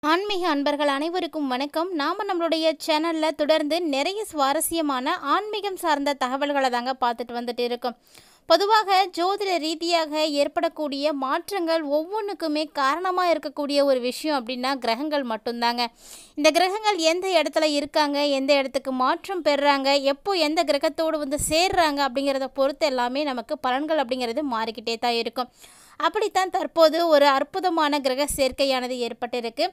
ஆன்மீக அன்பர்கள் அனைவருக்கும் வணக்கம். நம்மளுடைய சேனலில் தொடர்ந்து நிறைய சுவாரஸ்யமான ஆன்மீகம் சார்ந்த தகவல்களை தாங்க பார்த்துட்டு வந்துட்டு இருக்கோம். பொதுவாக ஜோதிட ரீதியாக ஏற்படக்கூடிய மாற்றங்கள் ஒவ்வொன்றுக்குமே காரணமாக இருக்கக்கூடிய ஒரு விஷயம் அப்படின்னா கிரகங்கள் மட்டும்தாங்க. இந்த கிரகங்கள் எந்த இடத்துல இருக்காங்க, எந்த இடத்துக்கு மாற்றம் பெறுறாங்க, எப்போ எந்த கிரகத்தோடு சேர்றாங்க அப்படிங்கிறத பொறுத்து எல்லாமே நமக்கு பலன்கள் அப்படிங்கிறது மாறிக்கிட்டே தான் இருக்கும். அப்படித்தான் தற்போது ஒரு அற்புதமான கிரக சேர்க்கையானது ஏற்பட்டிருக்கு.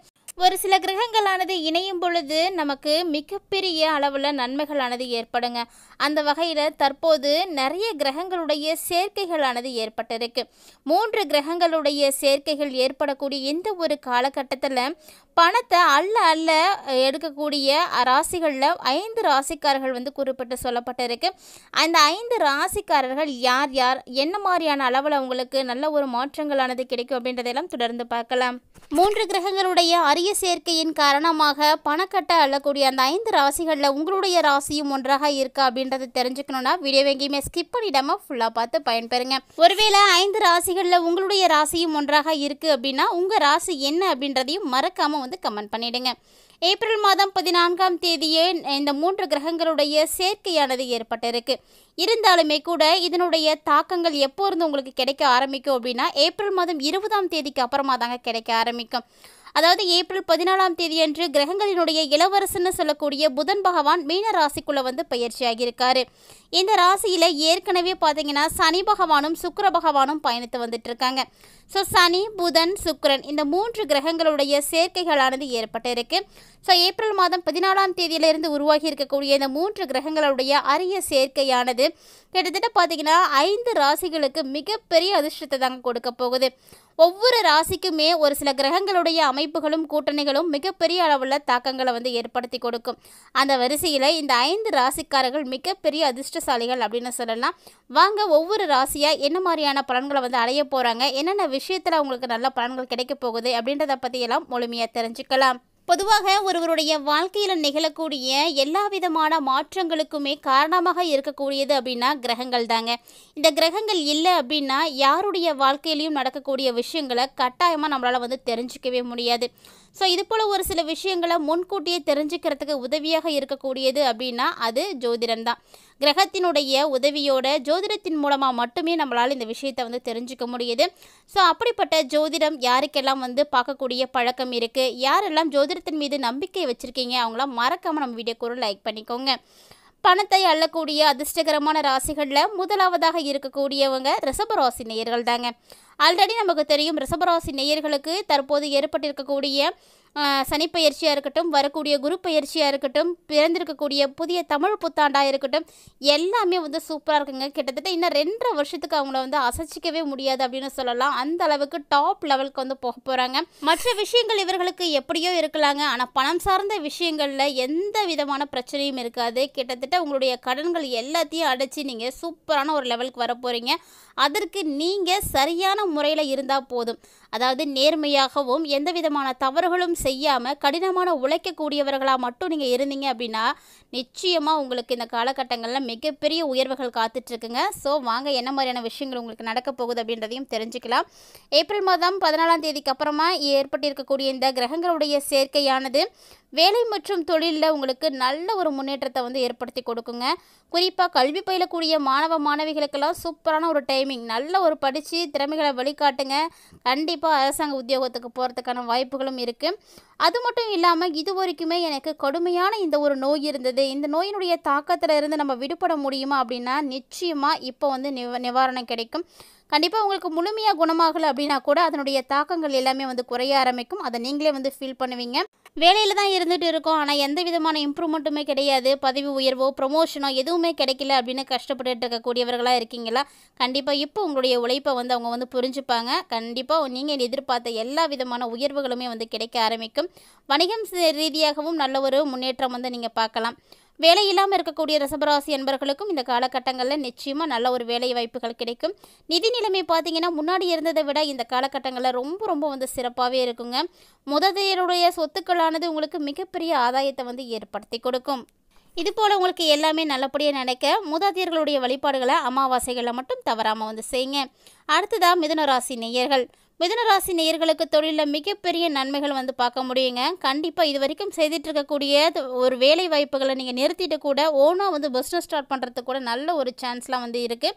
ஒரு சில கிரகங்களானது இணையும் பொழுது நமக்கு மிகப்பெரிய அளவில் நன்மைகளானது ஏற்படுங்க. அந்த வகையில் தற்போது நிறைய கிரகங்களுடைய சேர்க்கைகளானது ஏற்பட்டிருக்கு. 3 கிரகங்களுடைய சேர்க்கைகள் ஏற்படக்கூடிய இந்த ஒரு காலகட்டத்தில் பணத்தை அள்ள எடுக்கக்கூடிய ராசிகளில் 5 ராசிக்காரர்கள் குறிப்பிட்டு சொல்லப்பட்டிருக்கு. அந்த 5 ராசிக்காரர்கள் யார் யார், என்ன மாதிரியான அளவில் அவங்களுக்கு நல்ல ஒரு மாற்றங்களானது கிடைக்கும் அப்படின்றதெல்லாம் தொடர்ந்து பார்க்கலாம். 3 கிரகங்களுடைய அரிய சேர்க்கையின் காரணமாக பணக்கட்டை அள்ளக்கூடிய அந்த 5 ராசிகளில் உங்களுடைய ராசியும் ஒன்றாக இருக்கா அப்படின்றத தெரிஞ்சுக்கணுன்னா வீடியோ எங்கேயுமே ஸ்கிப் பண்ணிடாமல் ஃபுல்லாக பார்த்து பயன்பெறுங்க. ஒருவேளை 5 ராசிகளில் உங்களுடைய ராசியும் ஒன்றாக இருக்குது அப்படின்னா உங்கள் ராசி என்ன அப்படின்றதையும் மறக்காமல் கமெண்ட் பண்ணிடுங்க. ஏப்ரல் மாதம் 14ஆம் தேதியே இந்த 3 கிரகங்களுடைய சேர்க்கையானது ஏற்பட்டிருக்கு. இருந்தாலுமே கூட இதனுடைய தாக்கங்கள் எப்போ இருந்து உங்களுக்கு கிடைக்க ஆரம்பிக்கும் அப்படின்னா ஏப்ரல் மாதம் 20ஆம் தேதிக்கு அப்புறமா தாங்க கிடைக்க ஆரம்பிக்கும். அதாவது ஏப்ரல் 14ஆம் தேதி அன்று கிரகங்களினுடைய இளவரசன்னு சொல்லக்கூடிய புதன் பகவான் மீன ராசிக்குள்ளே பயிற்சி ஆகியிருக்காரு. இந்த ராசியில் ஏற்கனவே பார்த்தீங்கன்னா சனி பகவானும் சுக்கிர பகவானும் பயணித்து வந்துட்டு இருக்காங்க. ஸோ சனி, புதன், சுக்கிரன் இந்த 3 கிரகங்களுடைய சேர்க்கைகளானது ஏற்பட்டிருக்கு. ஸோ ஏப்ரல் மாதம் 14ஆம் தேதியிலிருந்து உருவாகி இருக்கக்கூடிய இந்த 3 கிரகங்களுடைய அரிய சேர்க்கையானது கிட்டத்தட்ட பார்த்தீங்கன்னா 5 ராசிகளுக்கு மிகப்பெரிய அதிர்ஷ்டத்தை தாங்க கொடுக்க போகுது. ஒவ்வொரு ராசிக்குமே ஒரு சில கிரகங்களுடைய அமைப்புகளும் கூட்டணிகளும் மிகப்பெரிய அளவில் தாக்கங்களை ஏற்படுத்தி கொடுக்கும். அந்த வரிசையில் இந்த 5 ராசிக்காரர்கள் மிகப்பெரிய அதிர்ஷ்டசாலிகள் அப்படின்னு சொல்லலாம். வாங்க ஒவ்வொரு ராசியாக என்ன மாதிரியான பலன்களை அடைய போகிறாங்க, என்னென்ன விஷயத்தில் அவங்களுக்கு நல்ல பலன்கள் கிடைக்க போகுது அப்படின்றத பற்றியெல்லாம் முழுமையாக தெரிஞ்சுக்கலாம். பொதுவாக ஒருவருடைய வாழ்க்கையில் நிகழக்கூடிய எல்லா விதமான மாற்றங்களுக்குமே காரணமாக இருக்கக்கூடியது அப்படின்னா கிரகங்கள் தாங்க. இந்த கிரகங்கள் இல்லை அப்படின்னா யாருடைய வாழ்க்கையிலையும் நடக்கக்கூடிய விஷயங்களை கட்டாயமாக நம்மளால் தெரிஞ்சிக்கவே முடியாது. ஸோ இது போல் ஒரு சில விஷயங்களை முன்கூட்டியே தெரிஞ்சுக்கிறதுக்கு உதவியாக இருக்கக்கூடியது அப்படின்னா அது ஜோதிடம் தான். கிரகத்தினுடைய உதவியோட ஜோதிடத்தின் மூலமாக மட்டுமே நம்மளால் இந்த விஷயத்தை தெரிஞ்சுக்க முடியுது. ஸோ அப்படிப்பட்ட ஜோதிடம் யாருக்கெல்லாம் பார்க்கக்கூடிய பழக்கம் இருக்குது, யாரெல்லாம் ஜோதிடத்தின் மீது நம்பிக்கை வச்சுருக்கீங்க, அவங்களாம் மறக்காமல் நம்ம வீடியோக்கு ஒரு லைக் பண்ணிக்கோங்க. பணத்தை அள்ளக்கூடிய அதிர்ஷ்டகரமான ராசிகளில் முதலாவதாக இருக்கக்கூடியவங்க ரிஷபராசி நேயர்கள் தாங்க. ஆல்ரெடி நமக்கு தெரியும் ரிஷபராசி நேயர்களுக்கு தற்போது ஏற்பட்டிருக்கக்கூடிய சனிப்பெயர்ச்சியாக இருக்கட்டும், வரக்கூடிய குரு பயிற்சியாக இருக்கட்டும், பிறந்திருக்கக்கூடிய புதிய தமிழ் புத்தாண்டாக இருக்கட்டும், எல்லாமே சூப்பராக இருக்குங்க. கிட்டத்தட்ட இன்னும் 2.5 வருஷத்துக்கு அவங்கள அசைச்சிக்கவே முடியாது அப்படின்னு சொல்லலாம். அந்த அளவுக்கு டாப் லெவலுக்கு போக போகிறாங்க. மற்ற விஷயங்கள் இவர்களுக்கு எப்படியோ இருக்கலாங்க, ஆனால் பணம் சார்ந்த விஷயங்களில் எந்த விதமான பிரச்சனையும் இருக்காது. கிட்டத்தட்ட உங்களுடைய கடன்கள் எல்லாத்தையும் அடைச்சி நீங்கள் சூப்பரான ஒரு லெவலுக்கு வர போகிறீங்க. அதற்கு நீங்கள் சரியான முறையில் இருந்தால் போதும். அதாவது நேர்மையாகவும் எந்த விதமான தவறுகளும் செய்யாமல் கடினமான உழைக்கக்கூடியவர்களாக மட்டும் நீங்கள் இருந்தீங்க அப்படின்னா நிச்சயமாக உங்களுக்கு இந்த காலகட்டங்களில் மிகப்பெரிய உயர்வுகள் காத்துட்ருக்குங்க. ஸோ வாங்க என்ன மாதிரியான விஷயங்கள் உங்களுக்கு நடக்க போகுது அப்படின்றதையும் தெரிஞ்சுக்கலாம். ஏப்ரல் மாதம் 14ஆம் தேதிக்கு அப்புறமா ஏற்பட்டிருக்கக்கூடிய இந்த கிரகங்களுடைய சேர்க்கையானது வேலை மற்றும் தொழிலில் உங்களுக்கு நல்ல ஒரு முன்னேற்றத்தை ஏற்படுத்தி கொடுக்குங்க. குறிப்பாக கல்வி பயிலக்கூடிய மாணவ மாணவிகளுக்கெல்லாம் சூப்பரான ஒரு டைமிங். நல்ல ஒரு படித்து திறமைகளை வழிகாட்டுங்க. கண்டிப்பாக அரசாங்க உத்தியோகத்துக்கு போகிறதுக்கான வாய்ப்புகளும் இருக்குது. அது மட்டும் இல்லாமல் இது வரைக்குமே எனக்கு கடுமையான இந்த ஒரு நோய் இருந்தது, இந்த நோயினுடைய தாக்கத்தில் இருந்து நம்ம விடுபட முடியுமா அப்படின்னா நிச்சயமாக இப்போ நிவாரணம் கிடைக்கும். கண்டிப்பாக உங்களுக்கு முழுமையாக குணமாகலை அப்படின்னா கூட அதனுடைய தாக்கங்கள் எல்லாமே குறைய ஆரம்பிக்கும். அதை நீங்களே ஃபீல் பண்ணுவீங்க. வேலையில் தான் இருந்துகிட்டு இருக்கோம், ஆனால் எந்த விதமான இம்ப்ரூவ்மெண்ட்டுமே கிடையாது, பதவி உயர்வோ ப்ரொமோஷனோ எதுவுமே கிடைக்கல அப்படின்னு கஷ்டப்பட்டு இருக்கக்கூடியவர்களாக இருக்கீங்களா? கண்டிப்பாக இப்போ உங்களுடைய உழைப்பை அவங்க புரிஞ்சுப்பாங்க. கண்டிப்பாக நீங்கள் எதிர்பார்த்த எல்லா விதமான உயர்வுகளுமே கிடைக்க ஆரம்பிக்கும். வணிகம் ரீதியாகவும் நல்ல ஒரு முன்னேற்றம் நீங்கள் பார்க்கலாம். வேலை இல்லாமல் இருக்கக்கூடிய ரிஷபராசி என்பவர்களுக்கும் இந்த காலகட்டங்களில் நிச்சயமாக நல்ல ஒரு வேலை வாய்ப்புகள் கிடைக்கும். நிதி நிலைமை பார்த்தீங்கன்னா முன்னாடி இருந்ததை விட இந்த காலகட்டங்களில் ரொம்ப சிறப்பாகவே இருக்குங்க. முதலீடுடைய சொத்துக்களானது உங்களுக்கு மிகப்பெரிய ஆதாயத்தை ஏற்படுத்தி கொடுக்கும். இதுபோல் உங்களுக்கு எல்லாமே நல்லபடியாக நடக்க மூதாதையர்களுடைய வழிபாடுகளை அமாவாசைகளை மட்டும் தவறாமல் செய்யுங்க. அடுத்ததாக மிதுன ராசி நேயர்கள் மிதுன ராசி நேயர்களுக்கு தொழிலில் மிகப்பெரிய நன்மைகள் வந்து பார்க்க முடியுங்க. கண்டிப்பாக இது வரைக்கும் செய்துட்டு இருக்கக்கூடிய ஒரு வேலை வாய்ப்புகளை நீங்கள் நிறுத்திட்டு கூட ஓனாக வந்து பிஸ்னஸ் ஸ்டார்ட் பண்ணுறதுக்கு கூட நல்ல ஒரு சான்ஸ்லாம் வந்து இருக்குது.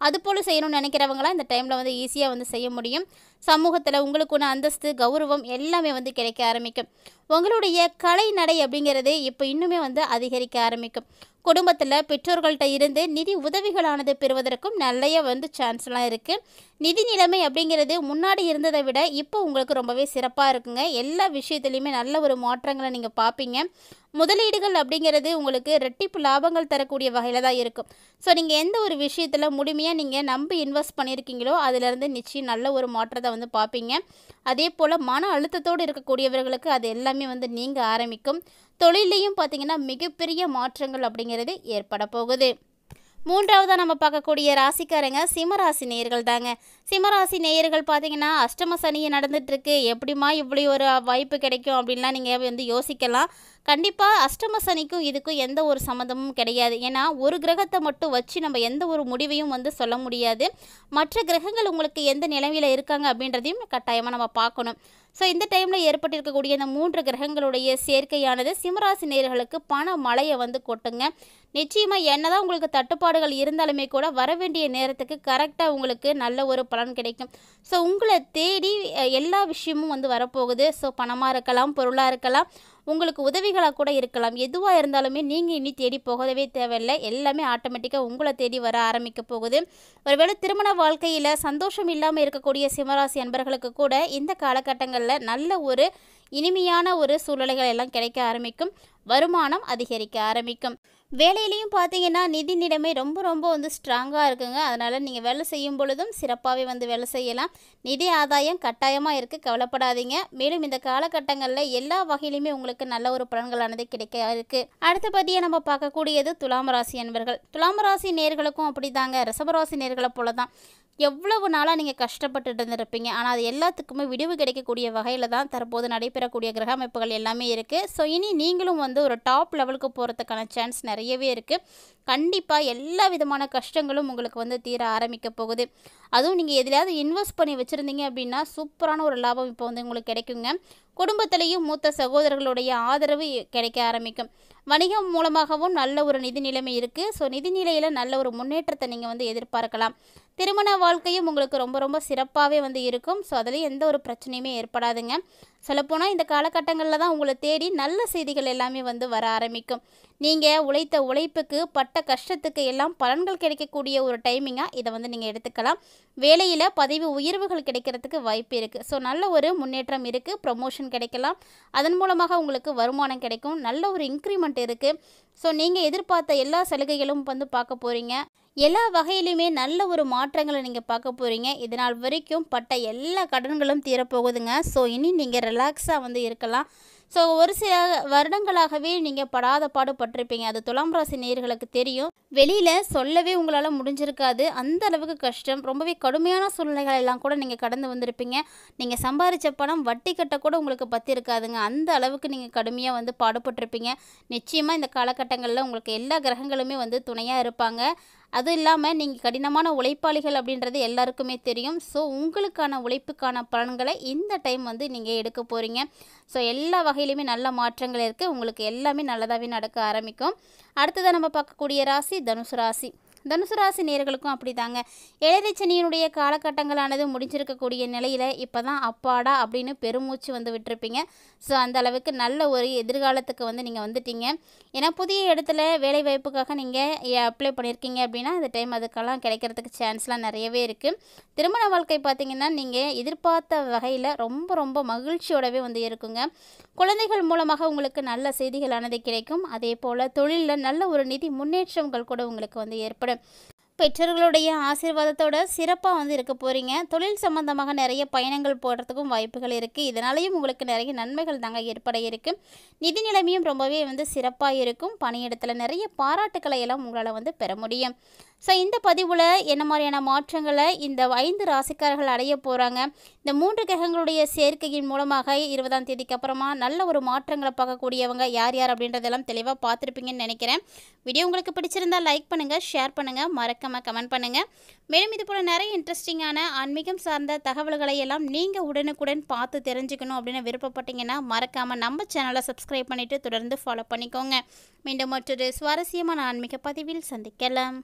அதுபோல் செய்யணும்னு நினைக்கிறவங்களாம் இந்த டைமில் வந்து ஈஸியாக வந்து செய்ய முடியும். சமூகத்தில் உங்களுக்குன்னு அந்தஸ்து கௌரவம் எல்லாமே வந்து கிடைக்க ஆரம்பிக்கும். உங்களுடைய கலை நடை அப்படிங்கிறது இப்போ இன்னுமே வந்து அதிகரிக்க ஆரம்பிக்கும். குடும்பத்தில் பெற்றோர்கள்ட்ட இருந்து நிதி உதவிகளானது பெறுவதற்கும் நிறைய வந்து சான்ஸ்லாம் இருக்குது. நிதி நிலைமை அப்படிங்கிறது முன்னாடி இருந்ததை விட இப்போ உங்களுக்கு ரொம்பவே சிறப்பாக இருக்குங்க. எல்லா விஷயத்துலையுமே நல்ல ஒரு மாற்றங்களை நீங்கள் பார்ப்பீங்க. முதலீடுகள் அப்படிங்கிறது உங்களுக்கு ரெட்டிப்பு லாபங்கள் தரக்கூடிய வகையில் தான் இருக்கும். ஸோ நீங்கள் எந்த ஒரு விஷயத்தில் முழுமையாக நீங்கள் நம்பி இன்வெஸ்ட் பண்ணியிருக்கீங்களோ அதிலேருந்து நிச்சயம் நல்ல ஒரு மாற்றத்தை வந்து பார்ப்பீங்க. அதே போல் மன அழுத்தத்தோடு இருக்கக்கூடியவர்களுக்கு அது எல்லாமே வந்து நீங்க ஆரம்பிக்கும். தொழிலையும் பார்த்திங்கன்னா மிகப்பெரிய மாற்றங்கள் அப்படிங்கிறது ஏற்பட போகுது. மூன்றாவதாக நம்ம பார்க்கக்கூடிய ராசிக்காரங்க சிம்மராசி நேயர்கள் தாங்க. சிம்மராசி நேயர்கள் பார்த்திங்கன்னா அஷ்டம சனி நடந்துகிட்ருக்கு, எப்படிமா இப்படி ஒரு வாய்ப்பு கிடைக்கும் அப்படின்லாம் நீங்கள் வந்து யோசிக்கலாம். கண்டிப்பாக அஷ்டம சனிக்கும் இதுக்கும் எந்த ஒரு சம்மந்தமும் கிடையாது. ஏன்னா ஒரு கிரகத்தை மட்டும் வச்சு நம்ம எந்த ஒரு முடிவையும் வந்து சொல்ல முடியாது. மற்ற கிரகங்கள் உங்களுக்கு எந்த நிலைமையில் இருக்காங்க அப்படின்றதையும் கட்டாயமாக நம்ம பார்க்கணும். ஸோ இந்த டைமில் ஏற்பட்டிருக்கக்கூடிய இந்த 3 கிரகங்களுடைய சேர்க்கையானது சிம்மராசி நேயர்களுக்கு பண மழையை வந்து கொட்டுங்க. நிச்சயமாக என்னதான் உங்களுக்கு தட்டுப்பாடுகள் இருந்தாலுமே கூட வர வேண்டிய நேரத்துக்கு கரெக்டாக உங்களுக்கு நல்ல ஒரு பலன் கிடைக்கும். ஸோ உங்களை தேடி எல்லா விஷயமும் வந்து வரப்போகுது. ஸோ பணமாக இருக்கலாம், பொருளாக இருக்கலாம், உங்களுக்கு உதவிகளாக கூட இருக்கலாம். எதுவாக இருந்தாலுமே நீங்கள் இனி தேடி போகவே தேவையில்லை. எல்லாமே ஆட்டோமேட்டிக்காக உங்களை தேடி வர ஆரம்பிக்க போகுது. ஒருவேளை திருமண வாழ்க்கையில் சந்தோஷம் இல்லாமல் இருக்கக்கூடிய சிம்மராசி அன்பர்களுக்கு கூட இந்த காலகட்டங்களில் நல்ல ஒரு இனிமையான ஒரு சூழ்நிலைகள் எல்லாம் கிடைக்க ஆரம்பிக்கும். வருமானம் அதிகரிக்க ஆரம்பிக்கும். வேலையிலையும் பார்த்தீங்கன்னா நிதி நிலைமை ரொம்ப ரொம்ப வந்து ஸ்ட்ராங்காக இருக்குங்க. அதனால் நீங்கள் வேலை செய்யும் பொழுதும் சிறப்பாகவே வந்து வேலை செய்யலாம். நிதி ஆதாயம் கட்டாயமாக இருக்குது, கவலைப்படாதீங்க. மேலும் இந்த காலகட்டங்களில் எல்லா வகையிலுமே உங்களுக்கு நல்ல ஒரு பலன்களானது கிடைக்க இருக்குது. அடுத்தபடியாக நம்ம பார்க்கக்கூடியது துலாம் ராசி அன்பர்கள். துலாம் ராசி நேர்களுக்கும் அப்படி தாங்க, ரிஷபராசி நேர்களை போல தான். எவ்வளவு நாளாக நீங்கள் கஷ்டப்பட்டுட்டு இருந்திருப்பீங்க. ஆனால் அது எல்லாத்துக்குமே விடிவு கிடைக்கக்கூடிய வகையில் தான் தற்போது நடைபெறக்கூடிய கிரக அமைப்புகள் எல்லாமே இருக்குது. ஸோ இனி நீங்களும் வந்து ஒரு டாப் லெவலுக்கு போகிறதுக்கான சான்ஸ் நிறையவே இருக்குது. கண்டிப்பாக எல்லா விதமான கஷ்டங்களும் உங்களுக்கு வந்து தீர ஆரம்பிக்க போகுது. அதுவும் நீங்கள் எதிலாவது இன்வெஸ்ட் பண்ணி வச்சுருந்தீங்க அப்படின்னா சூப்பரான ஒரு லாபம் இப்போ வந்து உங்களுக்கு கிடைக்குங்க. குடும்பத்திலையும் மூத்த சகோதரர்களுடைய ஆதரவு கிடைக்க ஆரம்பிக்கும். வணிகம் மூலமாகவும் நல்ல ஒரு நிதி நிலைமை இருக்குது. ஸோ நிதி நிலையில் நல்ல ஒரு முன்னேற்றத்தை நீங்கள் வந்து எதிர்பார்க்கலாம். திருமண வாழ்க்கையும் உங்களுக்கு ரொம்ப ரொம்ப சிறப்பாகவே வந்து இருக்கும். ஸோ அதுலேயும் எந்த ஒரு பிரச்சனையுமே ஏற்படாதுங்க. சொல்லப்போனால் இந்த காலகட்டங்களில் தான் உங்களை தேடி நல்ல செய்திகள் எல்லாமே வந்து வர ஆரம்பிக்கும். நீங்கள் உழைத்த உழைப்புக்கு பட்ட கஷ்டத்துக்கு எல்லாம் பலன்கள் கிடைக்கக்கூடிய ஒரு டைமிங்காக இதை வந்து நீங்கள் எடுத்துக்கலாம். வேலையில் பதவி உயர்வுகள் கிடைக்கிறதுக்கு வாய்ப்பு இருக்குது. ஸோ நல்ல ஒரு முன்னேற்றம் இருக்குது. ப்ரமோஷன் கிடைக்கலாம். அதன் மூலமாக உங்களுக்கு வருமானம் கிடைக்கும். நல்ல ஒரு இன்க்ரிமெண்ட் இருக்குது. ஸோ நீங்கள் எதிர்பார்த்த எல்லா சலுகைகளும் வந்து பார்க்க போகிறீங்க. எல்லா வகையிலுமே நல்ல ஒரு மாற்றங்களை நீங்கள் பார்க்க போகிறீங்க. இதனால் வரைக்கும் பட்ட எல்லா கடன்களும் தீரப்போகுதுங்க. ஸோ இனி நீங்கள் ரிலாக்ஸாக வந்து இருக்கலாம். ஸோ ஒரு சில வருடங்களாகவே நீங்கள் படாத பாடுபட்டிருப்பீங்க. அது துலாம் ராசி நேயர்களுக்கு தெரியும். வெளியில் சொல்லவே உங்களால் முடிஞ்சிருக்காது. அந்த அளவுக்கு கஷ்டம், ரொம்பவே கடுமையான சூழ்நிலைகள் எல்லாம் கூட நீங்கள் கடந்து வந்திருப்பீங்க. நீங்கள் சம்பாதிச்ச பணம் வட்டி கட்ட கூட உங்களுக்கு பற்றி இருக்காதுங்க. அந்த அளவுக்கு நீங்கள் கடுமையாக வந்து பாடுபட்டிருப்பீங்க. நிச்சயமாக இந்த காலகட்டங்களில் உங்களுக்கு எல்லா கிரகங்களுமே வந்து துணையாக இருப்பாங்க. அதுவும் இல்லாமல் நீங்கள் கடினமான உழைப்பாளிகள் அப்படின்றது எல்லாருக்குமே தெரியும். ஸோ உங்களுக்கான உழைப்புக்கான பலன்களை இந்த டைம் வந்து நீங்கள் எடுக்க போகிறீங்க. ஸோ எல்லா வகையிலுமே நல்ல மாற்றங்கள் இருக்குது. உங்களுக்கு எல்லாமே நல்லதாகவே நடக்க ஆரம்பிக்கும். அடுத்ததாக நம்ம பார்க்கக்கூடிய ராசி தனுசு ராசி. தனுசு ராசி நேயர்களுக்கும் அப்படி தாங்க. ஏழரை சனியினுடைய காலகட்டங்களானது முடிஞ்சிருக்கக்கூடிய நிலையில் இப்போ தான் அப்பாடா அப்படின்னு பெருமூச்சு வந்து விட்டுருப்பீங்க. ஸோ அந்த அளவுக்கு நல்ல ஒரு எதிர்காலத்துக்கு வந்து நீங்கள் வந்துட்டீங்க. ஏன்னா புதிய இடத்துல வேலை வாய்ப்புக்காக நீங்கள் அப்ளை பண்ணியிருக்கீங்க அப்படின்னா இந்த டைம் அதுக்கெல்லாம் கிடைக்கிறதுக்கு சான்ஸ்லாம் நிறையவே இருக்குது. திருமண வாழ்க்கை பார்த்திங்கன்னா நீங்கள் எதிர்பார்த்த வகையில் ரொம்ப ரொம்ப மகிழ்ச்சியோடவே வந்து இருக்குங்க. குழந்தைகள் மூலமாக உங்களுக்கு நல்ல செய்திகளானது கிடைக்கும். அதே போல் தொழிலில் நல்ல ஒரு நிதி முன்னேற்றங்கள் கூட உங்களுக்கு வந்து ஏற்படும். பெற்றோர்களுடைய ஆசீர்வாதத்தோட சிறப்பாக வந்து இருக்க போகிறீங்க. தொழில் சம்பந்தமாக நிறைய பயணங்கள் போடுறதுக்கும் வாய்ப்புகள் இருக்குது. இதனாலேயும் உங்களுக்கு நிறைய நன்மைகள் தாங்க ஏற்பட இருக்குது. நிதி நிலைமையும் ரொம்பவே வந்து சிறப்பாக இருக்கும். பணியிடத்தில் நிறைய பாராட்டுக்களை எல்லாம் உங்களால் வந்து பெற முடியும். ஸோ இந்த பதிவில் என்ன மாதிரியான மாற்றங்களை இந்த 5 ராசிக்காரர்கள் அடைய போகிறாங்க, இந்த 3 கிரகங்களுடைய சேர்க்கையின் மூலமாக 20ஆம் தேதிக்கு அப்புறமா நல்ல ஒரு மாற்றங்களை பார்க்கக்கூடியவங்க யார் யார் அப்படின்றதெல்லாம் தெளிவாக பார்த்துருப்பீங்கன்னு நினைக்கிறேன். வீடியோ உங்களுக்கு பிடிச்சிருந்தால் லைக் பண்ணுங்கள், ஷேர் பண்ணுங்கள், மறக்காம மறக்காமல் கமெண்ட் பண்ணுங்கள். மேலும் இது போல் நிறைய இன்ட்ரெஸ்டிங்கான ஆன்மீகம் சார்ந்த தகவல்களை எல்லாம் நீங்கள் உடனுக்குடன் பார்த்து தெரிஞ்சுக்கணும் அப்படின்னு விருப்பப்பட்டீங்கன்னா மறக்காமல் நம்ம சேனலை சப்ஸ்கிரைப் பண்ணிவிட்டு தொடர்ந்து ஃபாலோ பண்ணிக்கோங்க. மீண்டும் மற்றொரு சுவாரஸ்யமான ஆன்மீக பதிவில் சந்திக்கலாம்.